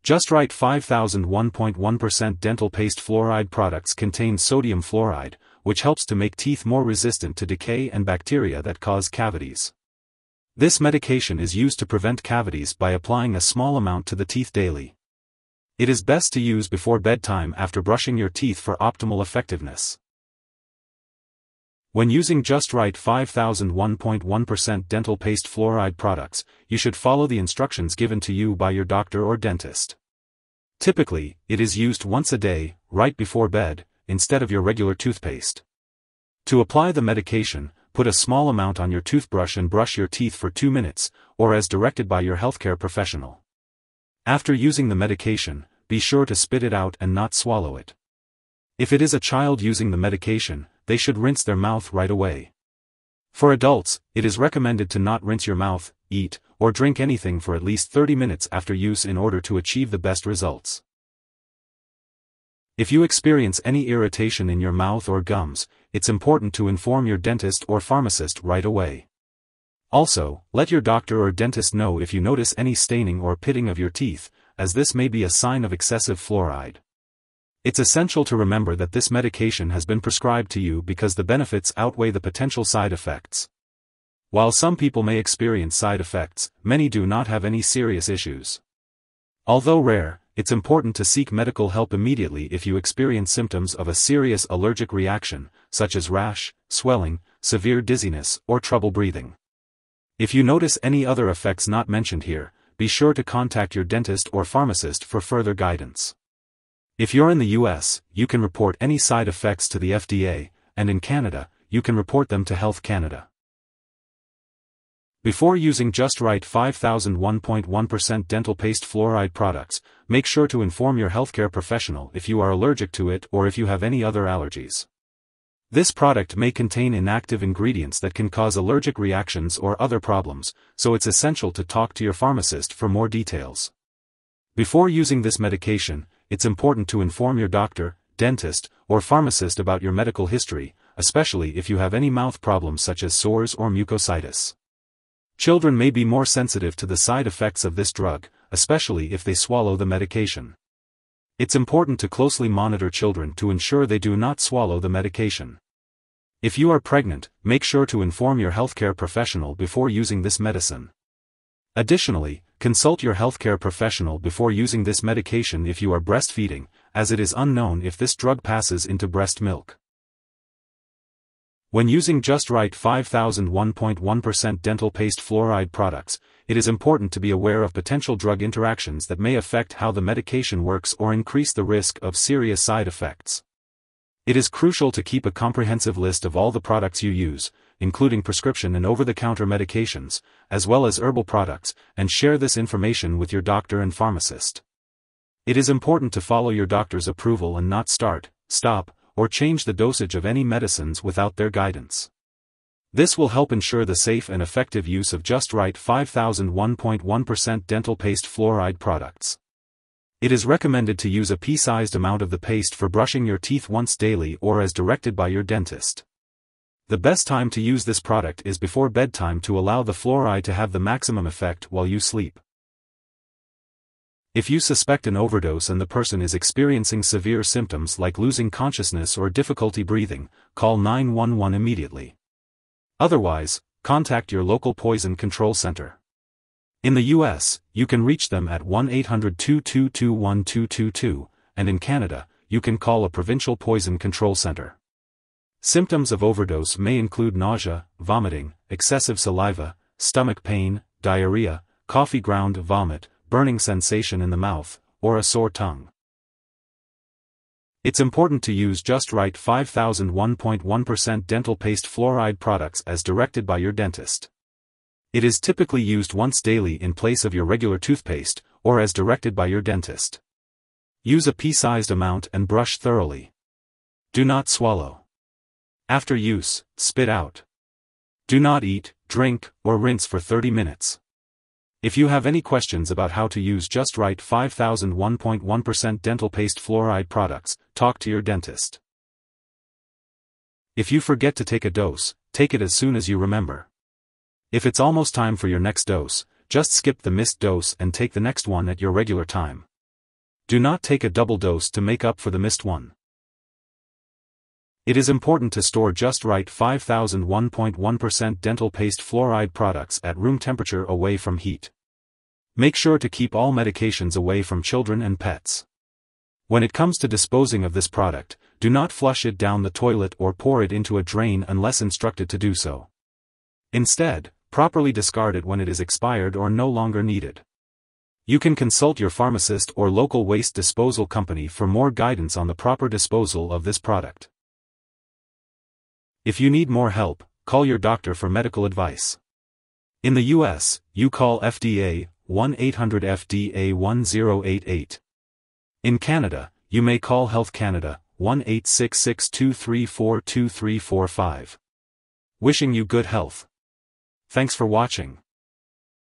Justright 5001.1% dental paste fluoride products contain sodium fluoride, which helps to make teeth more resistant to decay and bacteria that cause cavities. This medication is used to prevent cavities by applying a small amount to the teeth daily. It is best to use before bedtime after brushing your teeth for optimal effectiveness. When using Justright 5001.1% dental paste fluoride products, you should follow the instructions given to you by your doctor or dentist. Typically, it is used once a day, right before bed, instead of your regular toothpaste. To apply the medication, put a small amount on your toothbrush and brush your teeth for 2 minutes, or as directed by your healthcare professional. After using the medication, be sure to spit it out and not swallow it. If it is a child using the medication, they should rinse their mouth right away. For adults, it is recommended to not rinse your mouth, eat, or drink anything for at least 30 minutes after use in order to achieve the best results. If you experience any irritation in your mouth or gums, it's important to inform your dentist or pharmacist right away. Also, let your doctor or dentist know if you notice any staining or pitting of your teeth, as this may be a sign of excessive fluoride. It's essential to remember that this medication has been prescribed to you because the benefits outweigh the potential side effects. While some people may experience side effects, many do not have any serious issues. Although rare, it's important to seek medical help immediately if you experience symptoms of a serious allergic reaction, such as rash, swelling, severe dizziness, or trouble breathing. If you notice any other effects not mentioned here, be sure to contact your dentist or pharmacist for further guidance. If you're in the US, you can report any side effects to the FDA, and in Canada, you can report them to Health Canada. Before using Justright 5001.1% dental paste fluoride products, make sure to inform your healthcare professional if you are allergic to it or if you have any other allergies. This product may contain inactive ingredients that can cause allergic reactions or other problems, so it's essential to talk to your pharmacist for more details. Before using this medication, it's important to inform your doctor, dentist, or pharmacist about your medical history, especially if you have any mouth problems such as sores or mucositis. Children may be more sensitive to the side effects of this drug, especially if they swallow the medication. It's important to closely monitor children to ensure they do not swallow the medication. If you are pregnant, make sure to inform your healthcare professional before using this medicine. Additionally, consult your healthcare professional before using this medication if you are breastfeeding, as it is unknown if this drug passes into breast milk. When using Justright 5001.1% dental paste fluoride products, it is important to be aware of potential drug interactions that may affect how the medication works or increase the risk of serious side effects. It is crucial to keep a comprehensive list of all the products you use, including prescription and over-the-counter medications, as well as herbal products, and share this information with your doctor and pharmacist. It is important to follow your doctor's approval and not start, stop, or change the dosage of any medicines without their guidance. This will help ensure the safe and effective use of Justright 5001.1% dental paste fluoride products. It is recommended to use a pea-sized amount of the paste for brushing your teeth once daily or as directed by your dentist. The best time to use this product is before bedtime to allow the fluoride to have the maximum effect while you sleep. If you suspect an overdose and the person is experiencing severe symptoms like losing consciousness or difficulty breathing, call 911 immediately. Otherwise, contact your local poison control center. In the US, you can reach them at 1-800-222-1222, and in Canada, you can call a provincial poison control center. Symptoms of overdose may include nausea, vomiting, excessive saliva, stomach pain, diarrhea, coffee ground vomit, burning sensation in the mouth, or a sore tongue. It's important to use Justright 5001.1% dental paste fluoride products as directed by your dentist. It is typically used once daily in place of your regular toothpaste, or as directed by your dentist. Use a pea-sized amount and brush thoroughly. Do not swallow. After use, spit out. Do not eat, drink, or rinse for 30 minutes. If you have any questions about how to use Justright 5001.1% dental paste fluoride products, talk to your dentist. If you forget to take a dose, take it as soon as you remember. If it's almost time for your next dose, just skip the missed dose and take the next one at your regular time. Do not take a double dose to make up for the missed one. It is important to store Justright 5001.1% dental paste fluoride products at room temperature away from heat. Make sure to keep all medications away from children and pets. When it comes to disposing of this product, do not flush it down the toilet or pour it into a drain unless instructed to do so. Instead, properly discard it when it is expired or no longer needed. You can consult your pharmacist or local waste disposal company for more guidance on the proper disposal of this product. If you need more help, call your doctor for medical advice. In the US, you call FDA 1-800-FDA-1088. In Canada, you may call Health Canada 1-866-234-2345. Wishing you good health. Thanks for watching.